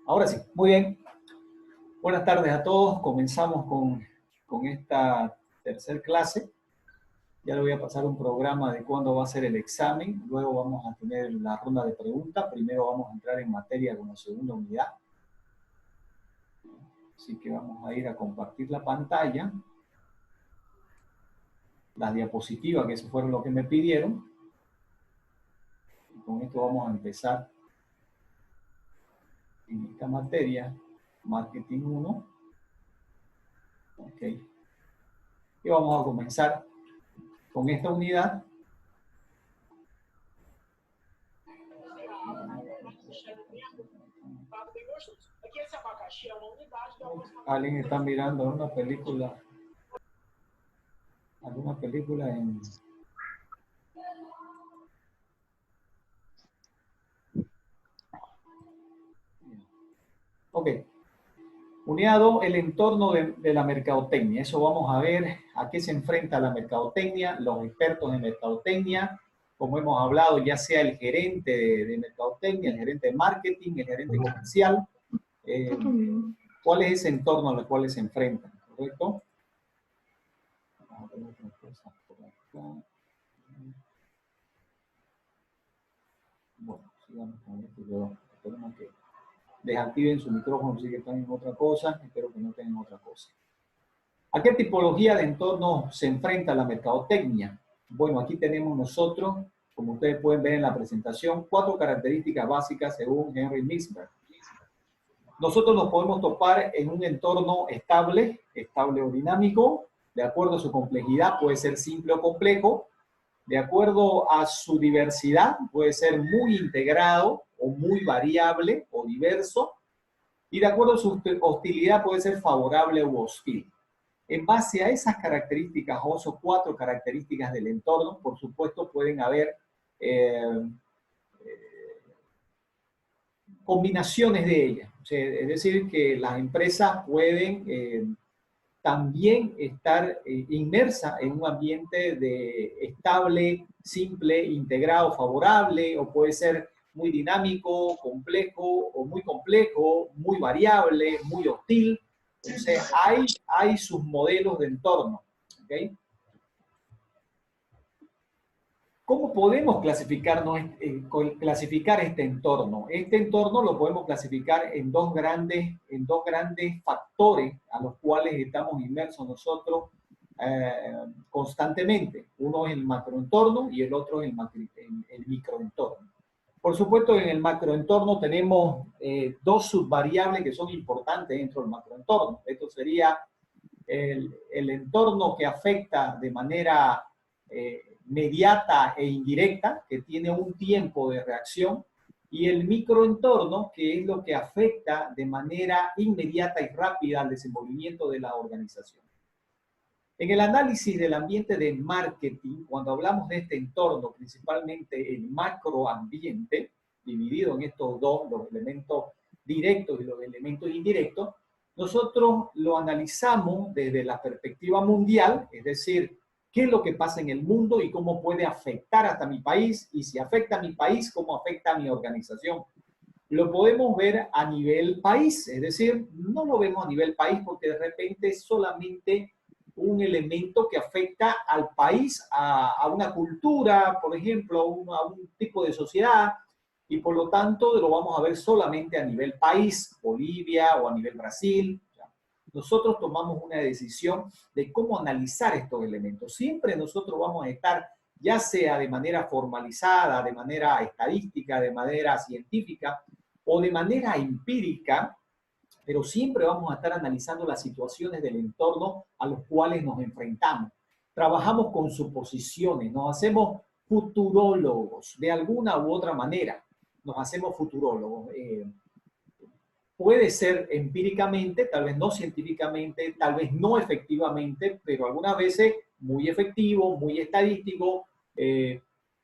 Ahora sí, muy bien. Buenas tardes a todos. Comenzamos con esta tercera clase. Ya le voy a pasar un programa de cuándo va a ser el examen. Luego vamos a tener la ronda de preguntas. Primero vamos a entrar en materia con la segunda unidad. Así que vamos a ir a compartir la pantalla. Las diapositivas, que eso fueron lo que me pidieron. Y con esto vamos a empezar en esta materia, Marketing 1. Ok. Y vamos a comenzar con esta unidad. Alguien está mirando una película. ¿Alguna película en...? Ok. Unidad 2, el entorno de la mercadotecnia. Eso vamos a ver a qué se enfrenta la mercadotecnia, los expertos en mercadotecnia, como hemos hablado, ya sea el gerente de mercadotecnia, el gerente de marketing, el gerente comercial. ¿Cuál es ese entorno al cual se enfrentan? ¿Correcto? Vamos a ver otra cosa por acá. Bueno, sigamos con esto. Esperemos que desactiven su micrófono si que están en otra cosa. Espero que no tengan otra cosa. ¿A qué tipología de entorno se enfrenta la mercadotecnia? Bueno, aquí tenemos nosotros, como ustedes pueden ver en la presentación, 4 características básicas según Henry Mintzberg. Nosotros nos podemos topar en un entorno estable o dinámico, de acuerdo a su complejidad, puede ser simple o complejo, de acuerdo a su diversidad, puede ser muy integrado o muy variable o diverso, y de acuerdo a su hostilidad puede ser favorable u hostil. En base a esas características, o esas 4 características del entorno, por supuesto pueden haber combinaciones de ellas. O sea, es decir, que las empresas pueden también estar inmersas en un ambiente de estable, simple, integrado, favorable, o puede ser muy dinámico, complejo, o muy complejo, muy variable, muy hostil. Entonces, hay sus modelos de entorno. ¿Okay? ¿Cómo podemos clasificar este entorno? Este entorno lo podemos clasificar en dos grandes factores a los cuales estamos inmersos nosotros constantemente. Uno es el macroentorno y el otro es el microentorno. Por supuesto, en el macroentorno tenemos 2 subvariables que son importantes dentro del macroentorno. Esto sería el entorno que afecta de manera mediata e indirecta, que tiene un tiempo de reacción, y el microentorno, que es lo que afecta de manera inmediata y rápida al desenvolvimiento de la organización. En el análisis del ambiente de marketing, cuando hablamos de este entorno, principalmente el macroambiente, dividido en estos dos, los elementos directos y los elementos indirectos, nosotros lo analizamos desde la perspectiva mundial, es decir, qué es lo que pasa en el mundo y cómo puede afectar hasta mi país, y si afecta a mi país, cómo afecta a mi organización. Lo podemos ver a nivel país, es decir, no lo vemos a nivel país porque de repente es solamente un elemento que afecta al país, a una cultura, por ejemplo, a un tipo de sociedad, y por lo tanto lo vamos a ver solamente a nivel país, Bolivia o a nivel Brasil. Nosotros tomamos una decisión de cómo analizar estos elementos. Siempre nosotros vamos a estar, ya sea de manera formalizada, de manera estadística, de manera científica o de manera empírica, pero siempre vamos a estar analizando las situaciones del entorno a los cuales nos enfrentamos. Trabajamos con suposiciones, nos hacemos futurólogos de alguna u otra manera. Nos hacemos futurólogos. Puede ser empíricamente, tal vez no científicamente, tal vez no efectivamente, pero algunas veces muy efectivo, muy estadístico,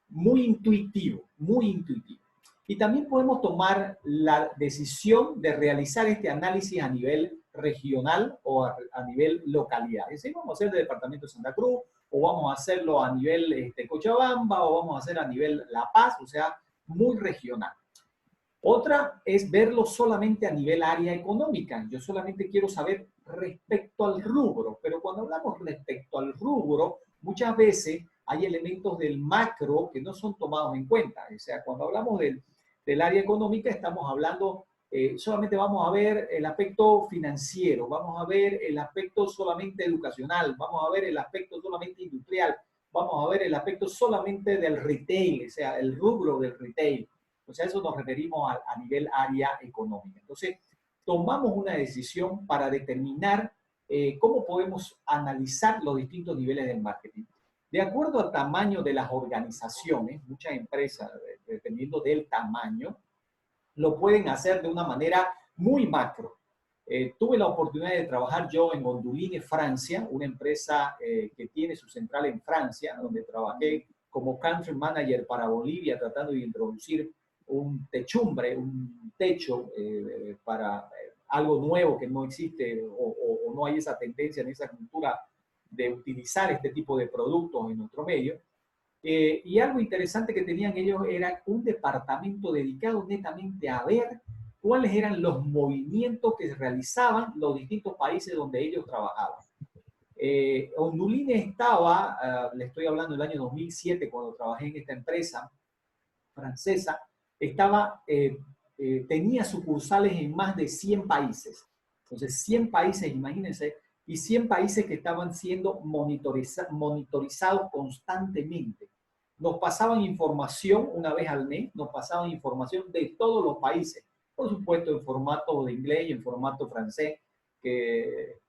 muy intuitivo, muy intuitivo. Y también podemos tomar la decisión de realizar este análisis a nivel regional o a nivel localidad. Es decir, vamos a hacer del departamento de Santa Cruz, o vamos a hacerlo a nivel Cochabamba, o vamos a hacer a nivel La Paz, o sea, muy regional. Otra es verlo solamente a nivel área económica. Yo solamente quiero saber respecto al rubro, pero cuando hablamos respecto al rubro, muchas veces hay elementos del macro que no son tomados en cuenta. O sea, cuando hablamos del área económica, estamos hablando, solamente vamos a ver el aspecto financiero, vamos a ver el aspecto solamente educacional, vamos a ver el aspecto solamente industrial, vamos a ver el aspecto solamente del retail, o sea, el rubro del retail. O sea, eso nos referimos a nivel área económica. Entonces, tomamos una decisión para determinar cómo podemos analizar los distintos niveles del marketing. De acuerdo al tamaño de las organizaciones, muchas empresas, dependiendo del tamaño, lo pueden hacer de una manera muy macro. Tuve la oportunidad de trabajar yo en Onduline, Francia, una empresa que tiene su central en Francia, donde trabajé como country manager para Bolivia, tratando de introducir un techumbre, un techo para algo nuevo que no existe o no hay esa tendencia en esa cultura de utilizar este tipo de productos en nuestro medio. Y algo interesante que tenían ellos era un departamento dedicado netamente a ver cuáles eran los movimientos que realizaban los distintos países donde ellos trabajaban. Onduline estaba, le estoy hablando del año 2007, cuando trabajé en esta empresa francesa, tenía sucursales en más de 100 países. Entonces, 100 países, imagínense, y 100 países que estaban siendo monitorizados constantemente. Nos pasaban información una vez al mes, nos pasaban información de todos los países, por supuesto en formato de inglés y en formato francés, que,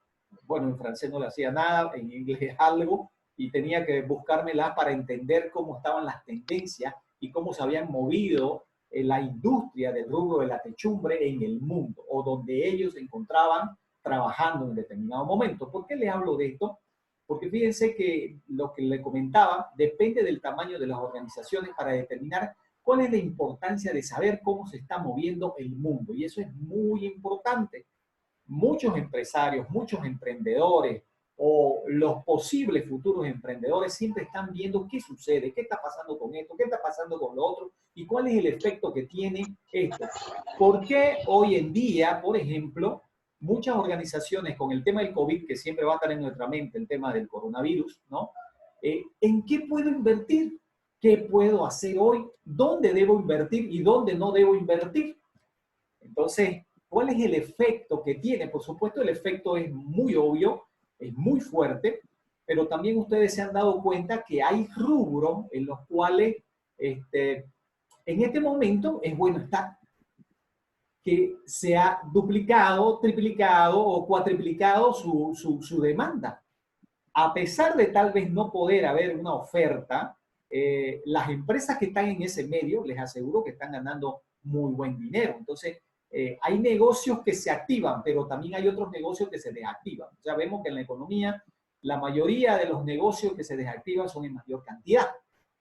bueno, en francés no le hacía nada, en inglés algo, y tenía que buscármela para entender cómo estaban las tendencias y cómo se habían movido la industria del rubro de la techumbre en el mundo, o donde ellos se encontraban trabajando en determinado momento. ¿Por qué les hablo de esto? Porque fíjense que lo que le comentaba depende del tamaño de las organizaciones para determinar cuál es la importancia de saber cómo se está moviendo el mundo. Y eso es muy importante. Muchos empresarios, muchos emprendedores o los posibles futuros emprendedores siempre están viendo qué sucede, qué está pasando con esto, qué está pasando con lo otro y cuál es el efecto que tiene esto. ¿Por qué hoy en día, por ejemplo, muchas organizaciones con el tema del COVID, que siempre va a estar en nuestra mente, el tema del coronavirus, ¿no? ¿En qué puedo invertir? ¿Qué puedo hacer hoy? ¿Dónde debo invertir y dónde no debo invertir? Entonces, ¿cuál es el efecto que tiene? Por supuesto, el efecto es muy obvio, es muy fuerte, pero también ustedes se han dado cuenta que hay rubros en los cuales en este momento es bueno estar, que se ha duplicado, triplicado o cuatriplicado su demanda. A pesar de tal vez no poder haber una oferta, las empresas que están en ese medio, les aseguro que están ganando muy buen dinero. Entonces, hay negocios que se activan, pero también hay otros negocios que se desactivan. O sea, vemos que en la economía la mayoría de los negocios que se desactivan son en mayor cantidad,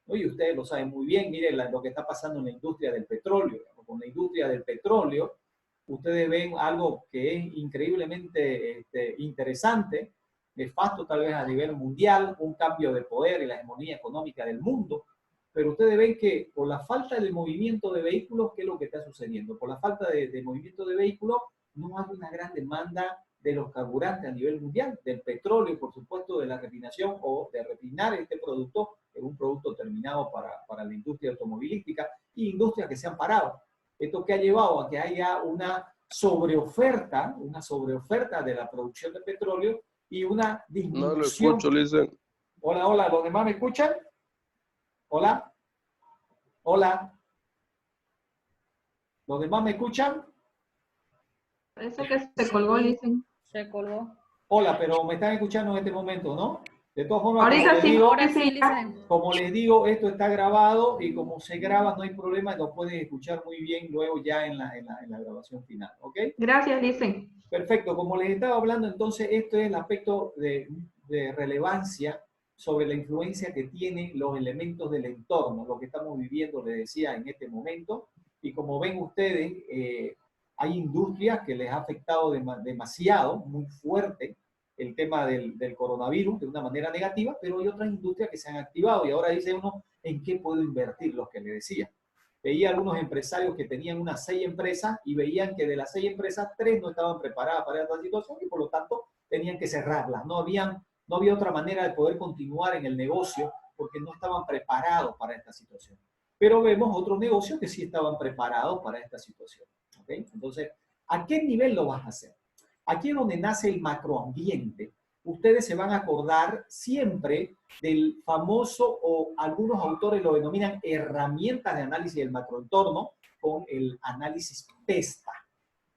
¿no? Y ustedes lo saben muy bien, miren lo que está pasando en la industria del petróleo. Con la industria del petróleo, ustedes ven algo que es increíblemente interesante, nefasto tal vez a nivel mundial, un cambio de poder y la hegemonía económica del mundo, pero ustedes ven que por la falta de movimiento de vehículos, ¿qué es lo que está sucediendo? Por la falta de movimiento de vehículos, no hay una gran demanda de los carburantes a nivel mundial, del petróleo, por supuesto, de la refinación o de refinar este producto en un producto terminado para la industria automovilística y industrias que se han parado. Esto que ha llevado a que haya una sobreoferta de la producción de petróleo y una No lo disminución. escucho, Listen. Hola, hola, ¿los demás me escuchan? Hola, hola, ¿los demás me escuchan? Parece que se colgó, Sí, dicen. se colgó. Hola, pero me están escuchando en este momento, ¿no? De todas formas, Ahorita sí, Ahora sí, sí, Lisa. como les digo, esto está grabado y como se graba no hay problema, lo pueden escuchar muy bien luego ya en la grabación final, ¿ok? Gracias, dicen. Perfecto, como les estaba hablando, entonces esto es el aspecto de relevancia sobre la influencia que tienen los elementos del entorno, lo que estamos viviendo, les decía, en este momento. Y como ven ustedes, hay industrias que les ha afectado demasiado, muy fuerte, el tema del coronavirus de una manera negativa, pero hay otras industrias que se han activado y ahora dice uno, ¿en qué puedo invertir? Lo que le decía. veía algunos empresarios que tenían unas 6 empresas y veían que de las 6 empresas, 3 no estaban preparadas para esta situación y por lo tanto tenían que cerrarlas. No había otra manera de poder continuar en el negocio porque no estaban preparados para esta situación. Pero vemos otros negocios que sí estaban preparados para esta situación. ¿Okay? Entonces, ¿a qué nivel lo vas a hacer? Aquí es donde nace el macroambiente. Ustedes se van a acordar siempre del famoso, o algunos autores lo denominan herramientas de análisis del macroentorno, con el análisis PESTA.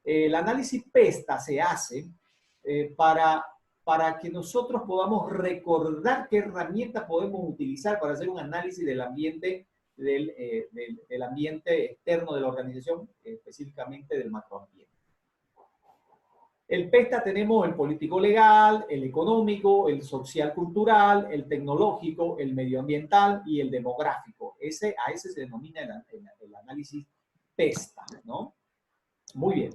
El análisis PESTA se hace para que nosotros podamos recordar qué herramientas podemos utilizar para hacer un análisis del ambiente, del ambiente externo de la organización, específicamente del macroambiente. El PESTA tenemos el político legal, el económico, el social cultural, el tecnológico, el medioambiental y el demográfico. A ese se denomina el análisis PESTA, ¿no? Muy bien.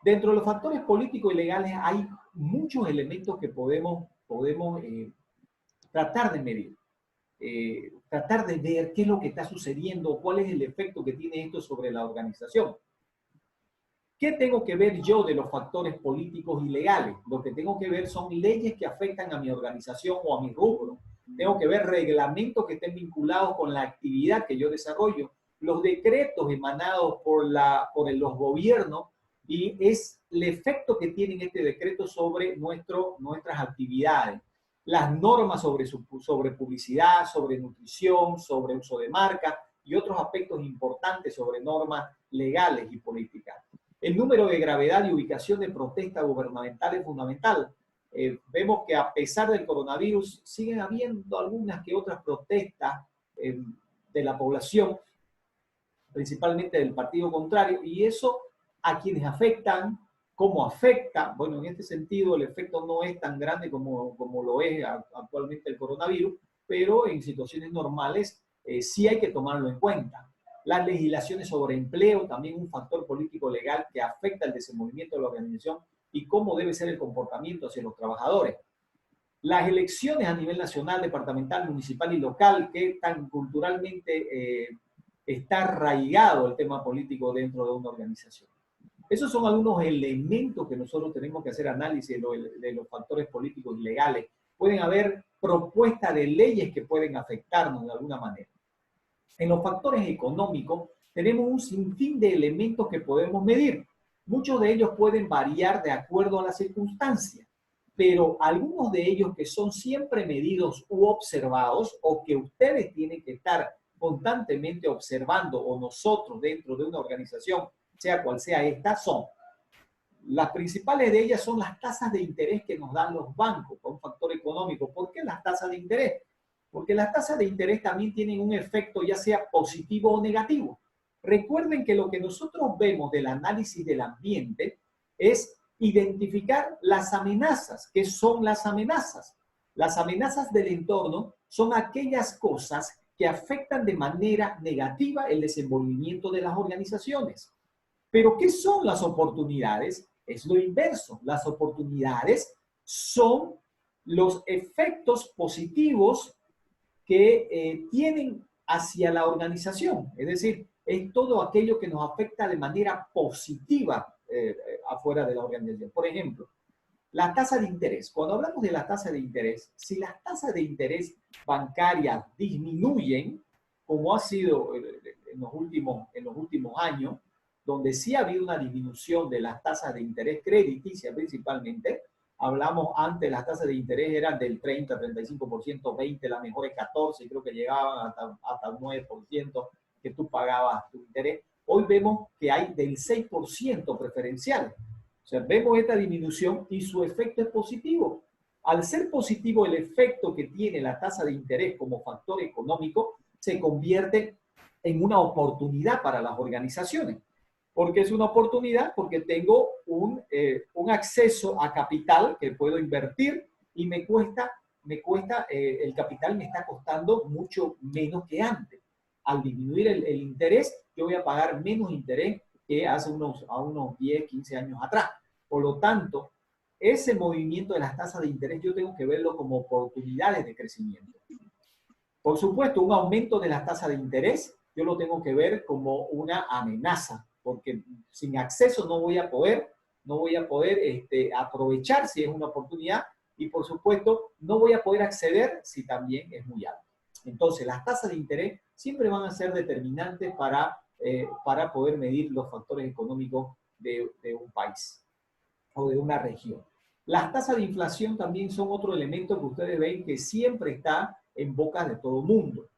Dentro de los factores políticos y legales hay muchos elementos que podemos tratar de medir. Tratar de ver qué es lo que está sucediendo, cuál es el efecto que tiene esto sobre la organización. ¿Qué tengo que ver yo de los factores políticos y legales? Lo que tengo que ver son leyes que afectan a mi organización o a mi rubro. Tengo que ver reglamentos que estén vinculados con la actividad que yo desarrollo, los decretos emanados por los gobiernos y es el efecto que tienen este decreto sobre nuestras actividades. Las normas sobre publicidad, sobre nutrición, sobre uso de marca y otros aspectos importantes sobre normas legales y políticas. El número de gravedad y ubicación de protestas gubernamentales es fundamental. Vemos que a pesar del coronavirus siguen habiendo algunas que otras protestas de la población, principalmente del partido contrario, y eso a quienes afectan, cómo afecta. Bueno, en este sentido el efecto no es tan grande como lo es actualmente el coronavirus, pero en situaciones normales sí hay que tomarlo en cuenta. Las legislaciones sobre empleo, también un factor político legal que afecta el desenvolvimiento de la organización y cómo debe ser el comportamiento hacia los trabajadores. Las elecciones a nivel nacional, departamental, municipal y local, que tan culturalmente está arraigado el tema político dentro de una organización. Esos son algunos elementos que nosotros tenemos que hacer análisis de los factores políticos y legales. Pueden haber propuestas de leyes que pueden afectarnos de alguna manera. En los factores económicos tenemos un sinfín de elementos que podemos medir. Muchos de ellos pueden variar de acuerdo a las circunstancias, pero algunos de ellos que son siempre medidos u observados o que ustedes tienen que estar constantemente observando o nosotros dentro de una organización, sea cual sea esta, son las principales de ellas son las tasas de interés que nos dan los bancos, un factor económico. ¿Por qué las tasas de interés? Porque las tasas de interés también tienen un efecto ya sea positivo o negativo. Recuerden que lo que nosotros vemos del análisis del ambiente es identificar las amenazas. ¿Qué son las amenazas? Las amenazas del entorno son aquellas cosas que afectan de manera negativa el desenvolvimiento de las organizaciones. Pero ¿qué son las oportunidades? Es lo inverso. Las oportunidades son los efectos positivos que tienen hacia la organización. Es decir, es todo aquello que nos afecta de manera positiva afuera de la organización. Por ejemplo, la tasa de interés. Cuando hablamos de la tasa de interés, si las tasas de interés bancarias disminuyen, como ha sido en los últimos años, donde sí ha habido una disminución de las tasas de interés crediticias principalmente, hablamos antes, las tasas de interés eran del 30, 35%, 20, las mejores 14, creo que llegaban hasta el 9% que tú pagabas tu interés. Hoy vemos que hay del 6% preferencial. O sea, vemos esta disminución y su efecto es positivo. Al ser positivo el efecto que tiene la tasa de interés como factor económico, se convierte en una oportunidad para las organizaciones. ¿Por qué es una oportunidad? Porque tengo un acceso a capital que puedo invertir y el capital me está costando mucho menos que antes. Al disminuir el interés, yo voy a pagar menos interés que hace unos 10, 15 años atrás. Por lo tanto, ese movimiento de las tasas de interés yo tengo que verlo como oportunidades de crecimiento. Por supuesto, un aumento de las tasas de interés yo lo tengo que ver como una amenaza, porque sin acceso no voy a poder aprovechar si es una oportunidad y por supuesto no voy a poder acceder si también es muy alto. Entonces las tasas de interés siempre van a ser determinantes para poder medir los factores económicos de un país o de una región. Las tasas de inflación también son otro elemento que ustedes ven que siempre está en boca de todo el mundo.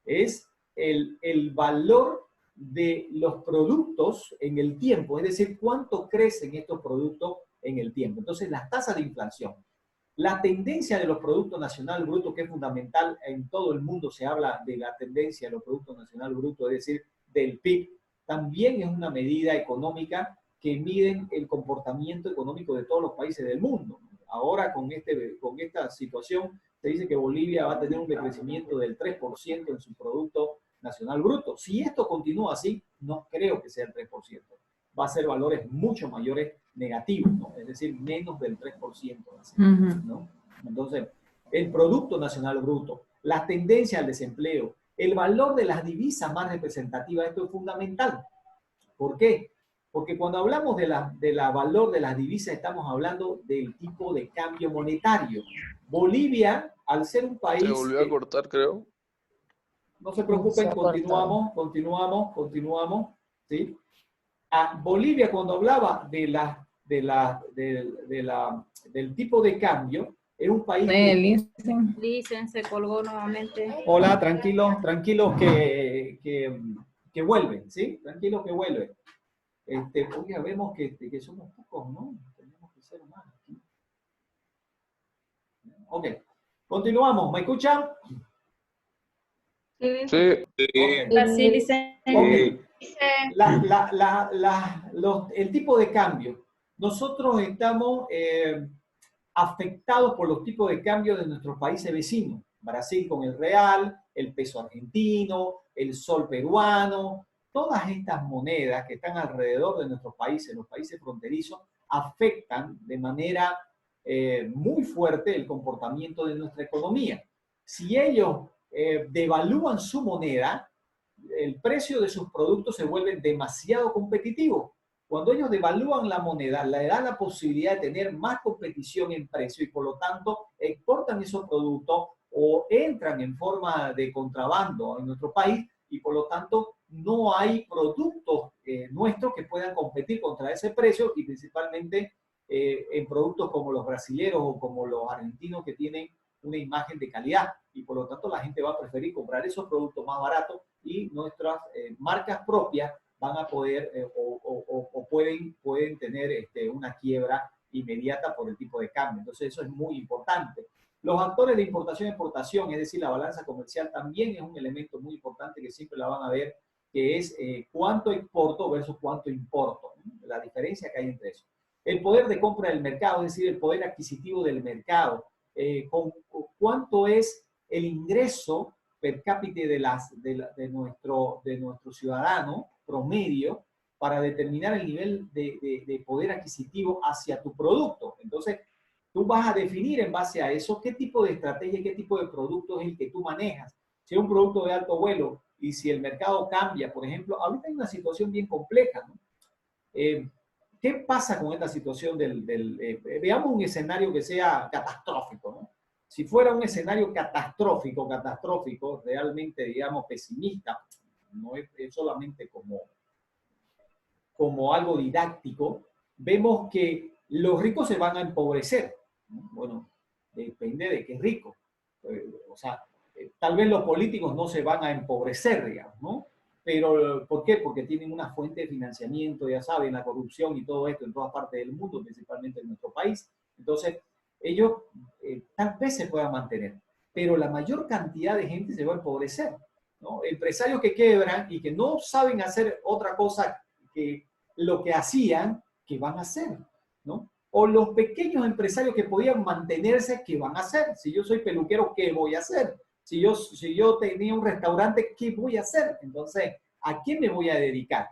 Es el valor de los productos en el tiempo, es decir, cuánto crecen estos productos en el tiempo. Entonces, las tasas de inflación. La tendencia de los productos nacional bruto, que es fundamental, en todo el mundo se habla de la tendencia de los productos nacional bruto, es decir, del PIB, también es una medida económica que miden el comportamiento económico de todos los países del mundo. Ahora con esta situación se dice que Bolivia va a tener un decrecimiento del 3% en su Producto Nacional Bruto. Si esto continúa así, no creo que sea el 3%. Va a ser valores mucho mayores negativos, ¿no? Es decir, menos del 3%. ¿No? Entonces, el Producto Nacional Bruto, la tendencia al desempleo, el valor de las divisas más representativas, esto es fundamental. ¿Por qué? Porque cuando hablamos de la valor de las divisas, estamos hablando del tipo de cambio monetario. Bolivia, al ser un país... Se volvió a cortar, creo. No se preocupen, continuamos, ¿sí? A Bolivia, cuando hablaba del tipo de cambio, era un país... Dicen, se colgó nuevamente. Hola, tranquilos que vuelven, ¿sí? Tranquilos que vuelven. Oiga, vemos que somos pocos, ¿no? Tenemos que ser más aquí. Ok, continuamos. ¿Me escuchan? Sí, Sí. Okay. Sí, dicen. Okay. El tipo de cambio. Nosotros estamos afectados por los tipos de cambio de nuestros países vecinos. Brasil con el real, el peso argentino, el sol peruano. Todas estas monedas que están alrededor de nuestros países, los países fronterizos, afectan de manera muy fuerte el comportamiento de nuestra economía. Si ellos devalúan su moneda, el precio de sus productos se vuelve demasiado competitivo. Cuando ellos devalúan la moneda, le dan la posibilidad de tener más competición en precio y por lo tanto exportan esos productos o entran en forma de contrabando en nuestro país y por lo tanto no hay productos nuestros que puedan competir contra ese precio y principalmente en productos como los brasileños o como los argentinos que tienen una imagen de calidad y por lo tanto la gente va a preferir comprar esos productos más baratos y nuestras marcas propias van a poder o pueden tener una quiebra inmediata por el tipo de cambio. Entonces eso es muy importante. Los actores de importación y exportación, es decir, la balanza comercial también es un elemento muy importante que siempre la van a ver, que es cuánto exporto versus cuánto importo, ¿no? La diferencia que hay entre eso. El poder de compra del mercado, es decir, el poder adquisitivo del mercado, cuánto es el ingreso per cápita de nuestro ciudadano promedio para determinar el nivel de poder adquisitivo hacia tu producto. Entonces, tú vas a definir en base a eso qué tipo de estrategia, qué tipo de producto es el que tú manejas. Si es un producto de alto vuelo y si el mercado cambia, por ejemplo, ahorita hay una situación bien compleja, ¿no? ¿Qué pasa con esta situación veamos un escenario que sea catastrófico, ¿no? Si fuera un escenario catastrófico, realmente, digamos, pesimista, no es solamente como algo didáctico, vemos que los ricos se van a empobrecer. Bueno, depende de qué rico. O sea, tal vez los políticos no se van a empobrecer, digamos, ¿no? Pero, ¿por qué? Porque tienen una fuente de financiamiento, ya saben, la corrupción y todo esto en todas partes del mundo, principalmente en nuestro país. Entonces, ellos tal vez se puedan mantener, pero la mayor cantidad de gente se va a empobrecer, ¿no? Empresarios que quebran y que no saben hacer otra cosa que lo que hacían, ¿qué van a hacer? ¿No? O los pequeños empresarios que podían mantenerse, ¿qué van a hacer? Si yo soy peluquero, ¿qué voy a hacer? Si yo tenía un restaurante, ¿qué voy a hacer? Entonces, ¿a quién me voy a dedicar?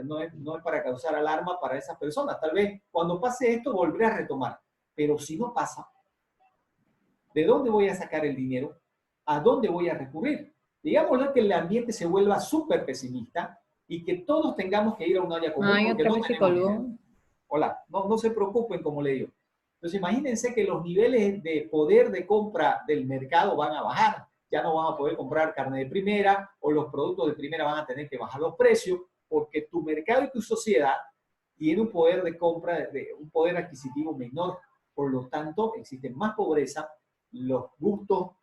No es para causar alarma para esas personas. Tal vez cuando pase esto volveré a retomar. Pero si no pasa, ¿de dónde voy a sacar el dinero? ¿A dónde voy a recurrir? Digámosle que el ambiente se vuelva súper pesimista y que todos tengamos que ir a un área común Ay, porque otra no vez se tenemos colgó. dinero. Hola, no se preocupen, como le digo. Entonces, imagínense que los niveles de poder de compra del mercado van a bajar. Ya no van a poder comprar carne de primera o los productos de primera van a tener que bajar los precios porque tu mercado y tu sociedad tiene un poder de compra, un poder adquisitivo menor. Por lo tanto, existe más pobreza, los gustos,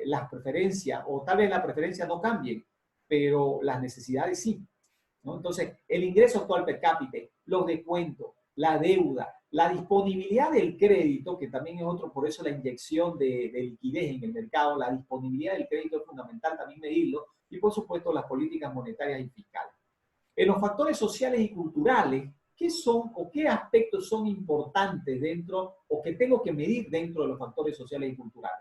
las preferencias, o tal vez las preferencias no cambien, pero las necesidades sí, ¿no? Entonces, el ingreso actual per cápita, los descuentos, la deuda, la disponibilidad del crédito, que también es otro, por eso la inyección de liquidez en el mercado, la disponibilidad del crédito es fundamental también medirlo, y por supuesto las políticas monetarias y fiscales. En los factores sociales y culturales, ¿qué son o qué aspectos son importantes dentro o que tengo que medir dentro de los factores sociales y culturales?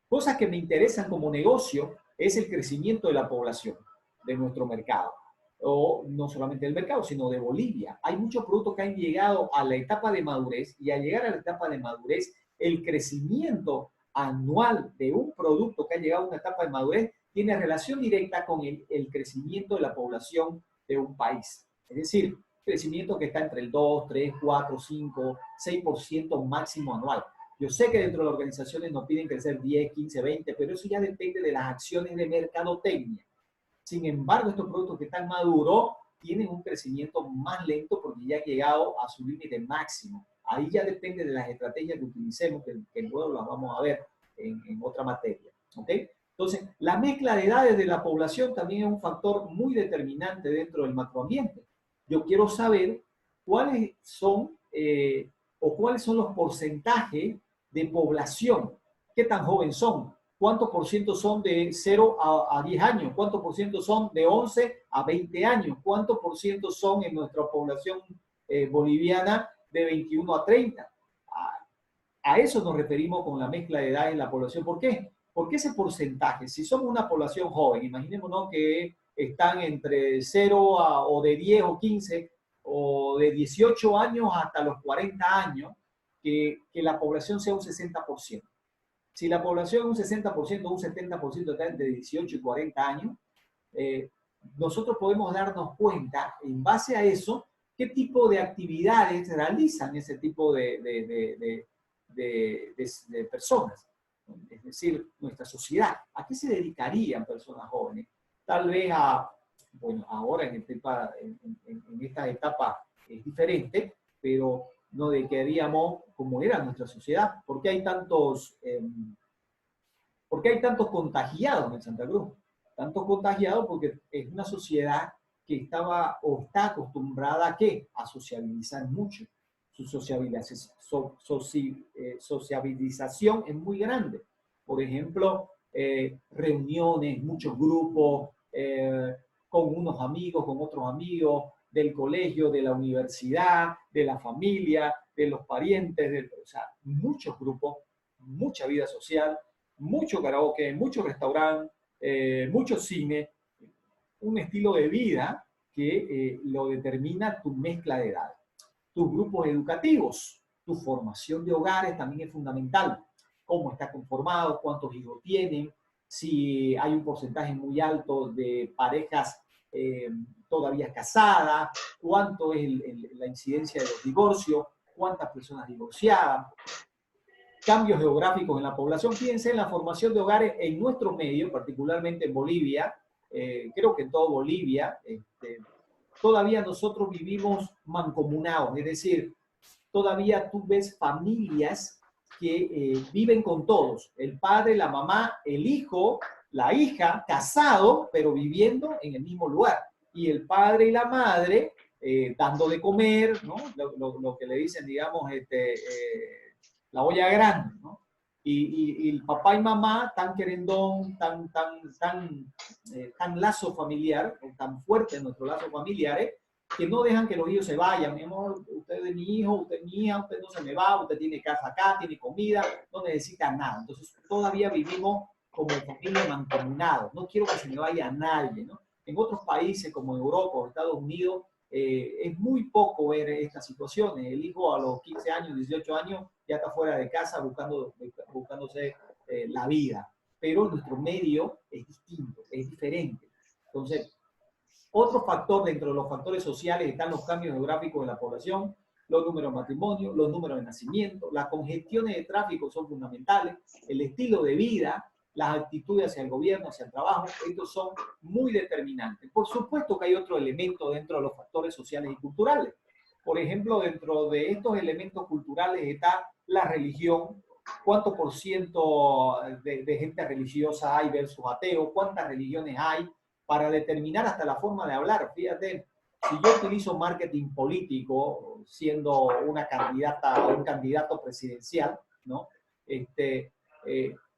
Cosas que me interesan como negocio es el crecimiento de la población de nuestro mercado. O no solamente del mercado, sino de Bolivia. Hay muchos productos que han llegado a la etapa de madurez y al llegar a la etapa de madurez, el crecimiento anual de un producto que ha llegado a una etapa de madurez tiene relación directa con el crecimiento de la población de un país. Es decir, crecimiento que está entre el 2, 3, 4, 5, 6% máximo anual. Yo sé que dentro de las organizaciones nos piden crecer 10, 15, 20, pero eso ya depende de las acciones de mercadotecnia. Sin embargo, estos productos que están maduros tienen un crecimiento más lento porque ya han llegado a su límite máximo. Ahí ya depende de las estrategias que utilicemos, que luego las vamos a ver en otra materia. ¿Ok? Entonces, la mezcla de edades de la población también es un factor muy determinante dentro del macroambiente. Yo quiero saber cuáles son cuáles son los porcentajes de población, qué tan jóvenes son, cuántos por ciento son de 0 a 10 años, cuántos por ciento son de 11 a 20 años, cuántos por ciento son en nuestra población boliviana de 21 a 30. A eso nos referimos con la mezcla de edad en la población. ¿Por qué? Porque ese porcentaje, si somos una población joven, imaginémonos que están entre 0 o de 10 o 15 o de 18 años hasta los 40 años, que la población sea un 60%. Si la población un 60% o un 70% está entre 18 y 40 años, nosotros podemos darnos cuenta, en base a eso, qué tipo de actividades realizan ese tipo de personas. Es decir, nuestra sociedad. ¿A qué se dedicarían personas jóvenes? Tal vez bueno, ahora en esta etapa es diferente, pero nos dedicaríamos como era nuestra sociedad. ¿Por qué hay tantos contagiados en Santa Cruz? Tantos contagiados porque es una sociedad que estaba o está acostumbrada ¿a qué? A sociabilizar mucho. Su sociabilización es muy grande. Por ejemplo, reuniones, muchos grupos, con unos amigos, con otros amigos, del colegio, de la universidad, de la familia, de los parientes, o sea, muchos grupos, mucha vida social, mucho karaoke, mucho restaurante, mucho cine, un estilo de vida que lo determina tu mezcla de edades. Tus grupos educativos, tu formación de hogares también es fundamental. Cómo está conformado, cuántos hijos tienen, si hay un porcentaje muy alto de parejas todavía casadas, cuánto es la incidencia de los divorcios, cuántas personas divorciadas, cambios geográficos en la población. Fíjense en la formación de hogares en nuestro medio, particularmente en Bolivia, creo que en todo Bolivia, todavía nosotros vivimos mancomunados, es decir, todavía tú ves familias que viven con todos, el padre, la mamá, el hijo, la hija, casado, pero viviendo en el mismo lugar, y el padre y la madre dando de comer, ¿no? Lo que le dicen, digamos, la olla grande, ¿no? Y el papá y mamá tan querendón, tan lazo familiar, tan fuerte nuestro lazo familiar, que no dejan que los hijos se vayan. Mi amor, usted es mi hijo, usted es mi hija, usted no se me va, usted tiene casa acá, tiene comida, no necesita nada. Entonces todavía vivimos como familia mancomunados. No quiero que se me vaya nadie, ¿no? En otros países como Europa o Estados Unidos, es muy poco ver estas situaciones. El hijo a los 15 años, 18 años, ya está fuera de casa buscándose la vida. Pero nuestro medio es distinto. es diferente. Entonces, otro factor dentro de los factores sociales están los cambios geográficos de la población, los números de matrimonio, los números de nacimiento, las congestiones de tráfico son fundamentales, el estilo de vida, las actitudes hacia el gobierno, hacia el trabajo, estos son muy determinantes. Por supuesto que hay otro elemento dentro de los factores sociales y culturales. Por ejemplo, dentro de estos elementos culturales está la religión, cuánto por ciento de gente religiosa hay versus ateo, cuántas religiones hay, para determinar hasta la forma de hablar. Fíjate, si yo utilizo marketing político siendo una candidata o un candidato presidencial, ¿no?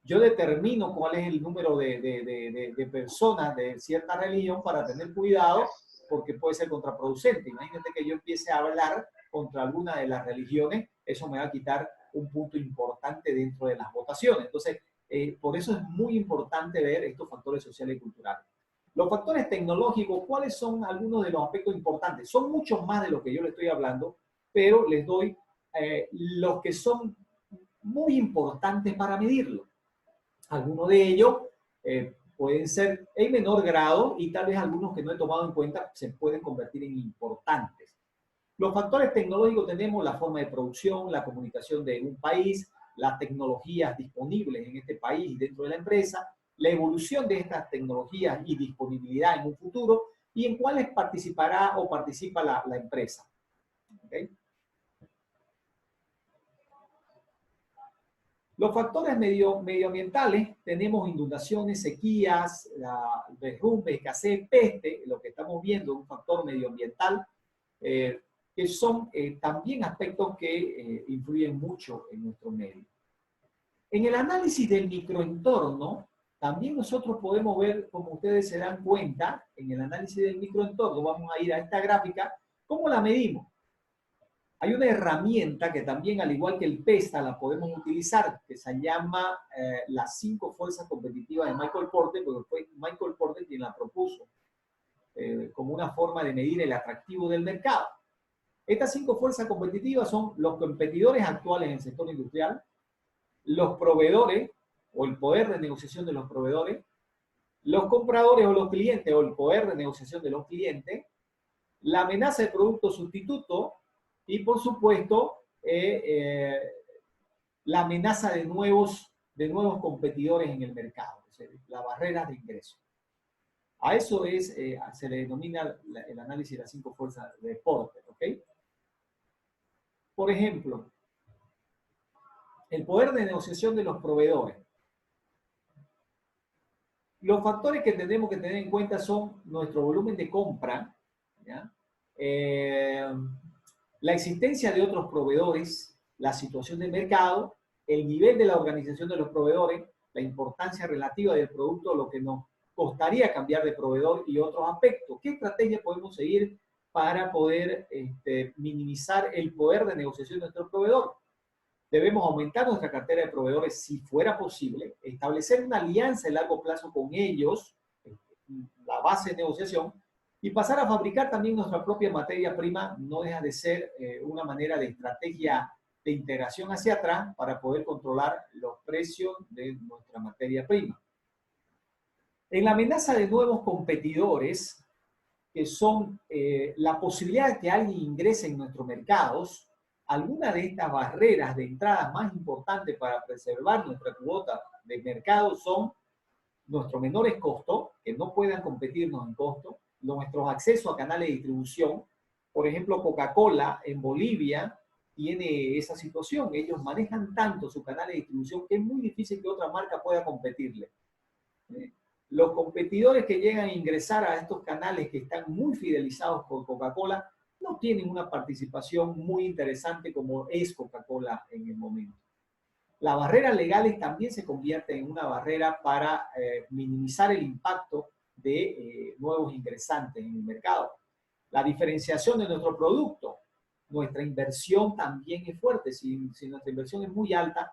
Yo determino cuál es el número de personas de cierta religión para tener cuidado, porque puede ser contraproducente. Imagínate que yo empiece a hablar contra alguna de las religiones, eso me va a quitar un punto importante dentro de las votaciones. Entonces, por eso es muy importante ver estos factores sociales y culturales. Los factores tecnológicos, ¿cuáles son algunos de los aspectos importantes? Son muchos más de lo que yo le estoy hablando, pero les doy los que son muy importantes para medirlo. Algunos de ellos pueden ser en menor grado y tal vez algunos que no he tomado en cuenta se pueden convertir en importantes. Los factores tecnológicos tenemos la forma de producción, la comunicación de un país, las tecnologías disponibles en este país y dentro de la empresa, la evolución de estas tecnologías y disponibilidad en un futuro y en cuáles participará o participa la empresa. ¿Okay? Los factores medioambientales, tenemos inundaciones, sequías, derrumbes, escasez, peste, lo que estamos viendo es un factor medioambiental, que son también aspectos que influyen mucho en nuestro medio. En el análisis del microentorno, también nosotros podemos ver, como ustedes se dan cuenta, en el análisis del microentorno, vamos a ir a esta gráfica, ¿cómo la medimos? Hay una herramienta que también, al igual que el PESTA, la podemos utilizar, que se llama las 5 fuerzas competitivas de Michael Porter, porque fue Michael Porter quien la propuso como una forma de medir el atractivo del mercado. Estas 5 fuerzas competitivas son los competidores actuales en el sector industrial, los proveedores o el poder de negociación de los proveedores, los compradores o los clientes o el poder de negociación de los clientes, la amenaza de producto sustituto y, por supuesto, la amenaza de nuevos competidores en el mercado, es decir, las barreras de ingreso. A eso se le denomina el análisis de las 5 fuerzas de Porter, ¿ok? Por ejemplo, el poder de negociación de los proveedores. Los factores que tenemos que tener en cuenta son nuestro volumen de compra, ¿ya? La existencia de otros proveedores, la situación del mercado, el nivel de la organización de los proveedores, la importancia relativa del producto, lo que nos costaría cambiar de proveedor y otros aspectos. ¿Qué estrategia podemos seguir para poder minimizar el poder de negociación de nuestro proveedor? Debemos aumentar nuestra cartera de proveedores si fuera posible, establecer una alianza a largo plazo con ellos, la base de negociación, y pasar a fabricar también nuestra propia materia prima no deja de ser una manera de estrategia de integración hacia atrás para poder controlar los precios de nuestra materia prima. En la amenaza de nuevos competidores, que son la posibilidad de que alguien ingrese en nuestros mercados, algunas de estas barreras de entrada más importantes para preservar nuestra cuota de mercado son nuestros menores costos, que no puedan competirnos en costo, nuestros accesos a canales de distribución. Por ejemplo, Coca-Cola en Bolivia tiene esa situación. Ellos manejan tanto su canal de distribución que es muy difícil que otra marca pueda competirle. Los competidores que llegan a ingresar a estos canales que están muy fidelizados por Coca-Cola no tienen una participación muy interesante como es Coca-Cola en el momento. Las barreras legales también se convierten en una barrera para minimizar el impacto de nuevos ingresantes en el mercado. La diferenciación de nuestro producto, nuestra inversión también es fuerte. Si nuestra inversión es muy alta,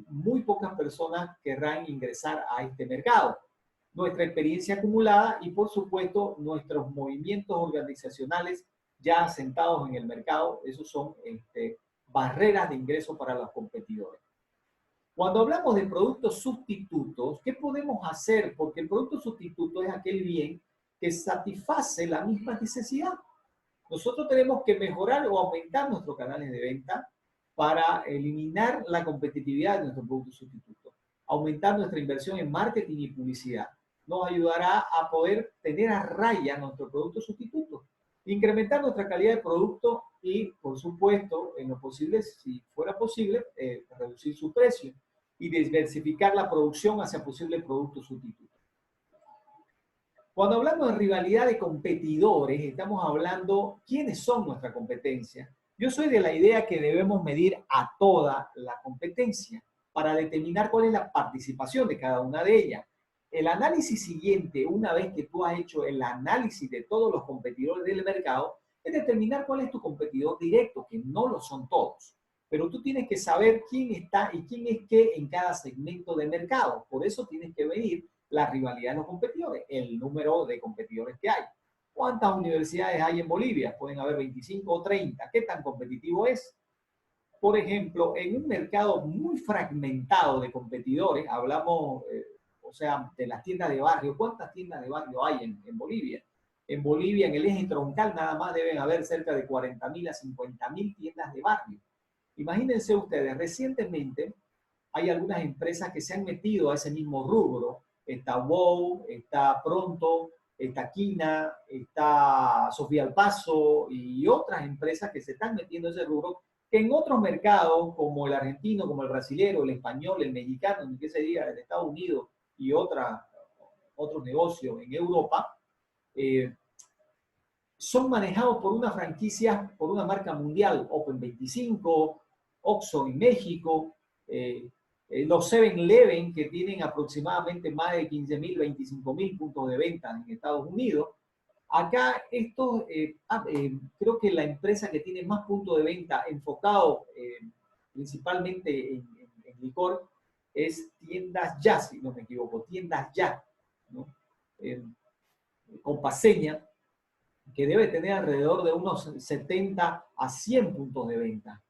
muy pocas personas querrán ingresar a este mercado. Nuestra experiencia acumulada y, por supuesto, nuestros movimientos organizacionales ya asentados en el mercado, esos son barreras de ingreso para los competidores. Cuando hablamos de productos sustitutos, ¿qué podemos hacer? Porque el producto sustituto es aquel bien que satisface la misma necesidad. Nosotros tenemos que mejorar o aumentar nuestros canales de venta para eliminar la competitividad de nuestro producto sustituto. Aumentar nuestra inversión en marketing y publicidad nos ayudará a poder tener a raya nuestro producto sustituto. Incrementar nuestra calidad de producto y, por supuesto, en lo posible, si fuera posible, reducir su precio y diversificar la producción hacia posibles productos sustitutos. Cuando hablamos de rivalidad de competidores, estamos hablando quiénes son nuestra competencia. Yo soy de la idea que debemos medir a toda la competencia para determinar cuál es la participación de cada una de ellas. El análisis siguiente, una vez que tú has hecho el análisis de todos los competidores del mercado, es determinar cuál es tu competidor directo, que no lo son todos. Pero tú tienes que saber quién está y quién es qué en cada segmento de mercado. Por eso tienes que medir la rivalidad de los competidores, el número de competidores que hay. ¿Cuántas universidades hay en Bolivia? Pueden haber 25 o 30. ¿Qué tan competitivo es? Por ejemplo, en un mercado muy fragmentado de competidores, hablamos, o sea, de las tiendas de barrio. ¿Cuántas tiendas de barrio hay en Bolivia? En Bolivia, en el eje troncal, nada más deben haber cerca de 40.000 a 50.000 tiendas de barrio. Imagínense ustedes, recientemente hay algunas empresas que se han metido a ese mismo rubro. Está WOW, está Pronto, está Quina, está Sofía al Paso y otras empresas que se están metiendo en ese rubro, que en otros mercados, como el argentino, como el brasilero, el español, el mexicano, ni qué se diga, el Estados Unidos y otros negocios en Europa, son manejados por una franquicia, por una marca mundial, Open25, Oxxo en México, los 7-Eleven, que tienen aproximadamente más de 15.000, 25.000 puntos de venta en Estados Unidos. Acá creo que la empresa que tiene más puntos de venta enfocado principalmente en licor es Tiendas Ya, si no me equivoco, Tiendas Ya, ¿no? Con Paseña, que debe tener alrededor de unos 70 a 100 puntos de venta.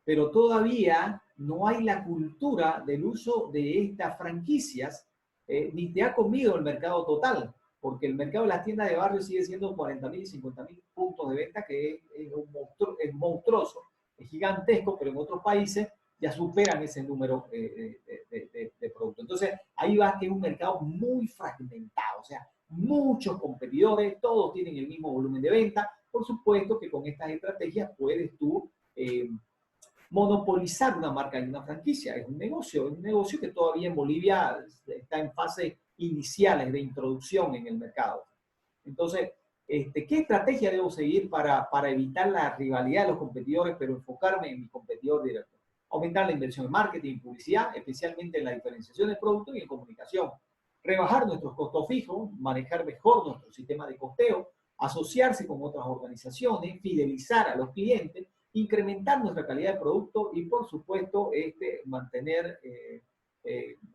Pero todavía no hay la cultura del uso de estas franquicias, ni te ha comido el mercado total, porque el mercado de las tiendas de barrio sigue siendo 40.000 y 50.000 puntos de venta, que es monstruoso, es gigantesco, pero en otros países ya superan ese número de productos. Entonces, ahí va que es un mercado muy fragmentado, o sea, muchos competidores, todos tienen el mismo volumen de venta. Por supuesto que con estas estrategias puedes tú monopolizar una marca y una franquicia. Es un negocio que todavía en Bolivia está en fase iniciales de introducción en el mercado. Entonces, ¿qué estrategia debo seguir para evitar la rivalidad de los competidores, pero enfocarme en mi competidor directo? Aumentar la inversión en marketing y publicidad, especialmente en la diferenciación del producto y en comunicación. Rebajar nuestros costos fijos, manejar mejor nuestro sistema de costeo, asociarse con otras organizaciones, fidelizar a los clientes, incrementar nuestra calidad de producto y, por supuesto, mantener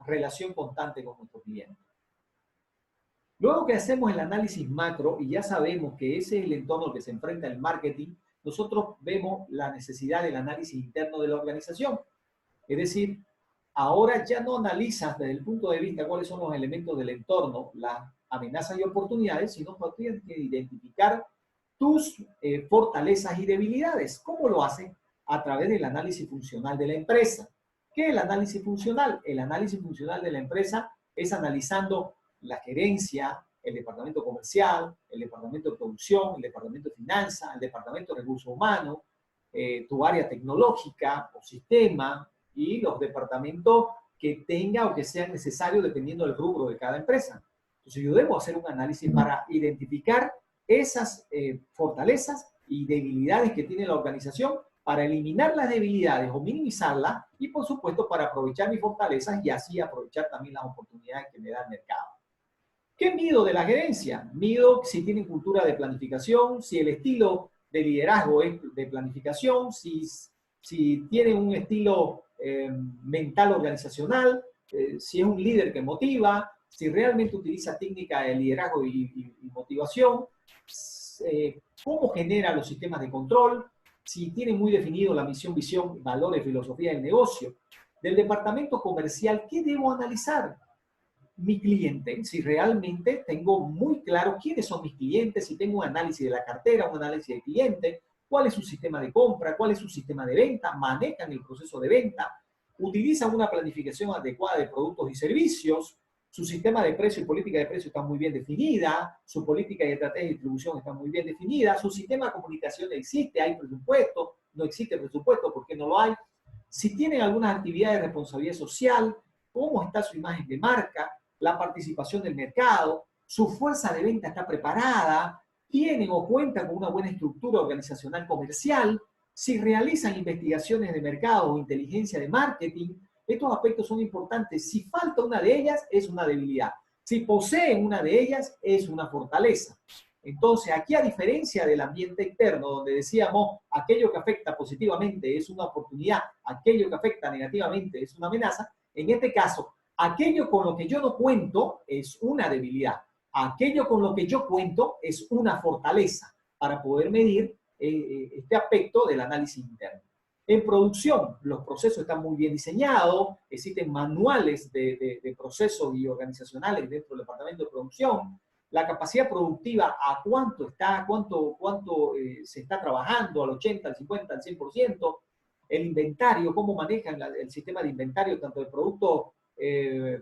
relación constante con nuestros clientes. Luego que hacemos el análisis macro y ya sabemos que ese es el entorno al que se enfrenta el marketing, nosotros vemos la necesidad del análisis interno de la organización. Es decir, ahora ya no analizas desde el punto de vista cuáles son los elementos del entorno, las amenazas y oportunidades, sino que tienes que identificar tus fortalezas y debilidades. ¿Cómo lo hacen? A través del análisis funcional de la empresa. ¿Qué es el análisis funcional? El análisis funcional de la empresa es analizando la gerencia, el departamento comercial, el departamento de producción, el departamento de finanzas, el departamento de recursos humanos, tu área tecnológica o sistema y los departamentos que tenga o que sean necesarios dependiendo del rubro de cada empresa. Entonces yo debo hacer un análisis para identificar esas fortalezas y debilidades que tiene la organización, para eliminar las debilidades o minimizarlas y, por supuesto, para aprovechar mis fortalezas y así aprovechar también las oportunidades que me da el mercado. ¿Qué mido de la gerencia? Mido si tienen cultura de planificación, si el estilo de liderazgo es de planificación, si tienen un estilo mental organizacional, si es un líder que motiva, si realmente utiliza técnica de liderazgo y motivación, cómo genera los sistemas de control, si tiene muy definido la misión, visión, valores, filosofía del negocio. Del departamento comercial, ¿qué debo analizar? Mi cliente, si realmente tengo muy claro quiénes son mis clientes, si tengo un análisis de la cartera, un análisis del cliente, cuál es su sistema de compra, cuál es su sistema de venta, manejan el proceso de venta, utilizan una planificación adecuada de productos y servicios, su sistema de precio y política de precio está muy bien definida, su política y estrategia de distribución está muy bien definida, su sistema de comunicación existe, hay presupuesto, no existe presupuesto, ¿por qué no lo hay? Si tienen algunas actividades de responsabilidad social, cómo está su imagen de marca, la participación del mercado, su fuerza de venta está preparada, tienen o cuentan con una buena estructura organizacional comercial, si realizan investigaciones de mercado o inteligencia de marketing. Estos aspectos son importantes. Si falta una de ellas, es una debilidad. Si poseen una de ellas, es una fortaleza. Entonces, aquí a diferencia del ambiente externo, donde decíamos aquello que afecta positivamente es una oportunidad, aquello que afecta negativamente es una amenaza, en este caso, aquello con lo que yo no cuento es una debilidad. Aquello con lo que yo cuento es una fortaleza para poder medir este aspecto del análisis interno. En producción, los procesos están muy bien diseñados, existen manuales de procesos y organizacionales dentro del departamento de producción. La capacidad productiva, a cuánto está, cuánto se está trabajando, al 80, al 50, al 100%. El inventario, cómo manejan el sistema de inventario, tanto de productos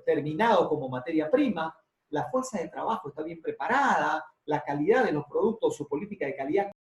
terminados como materia prima. La fuerza de trabajo está bien preparada, la calidad de los productos, su política de calidad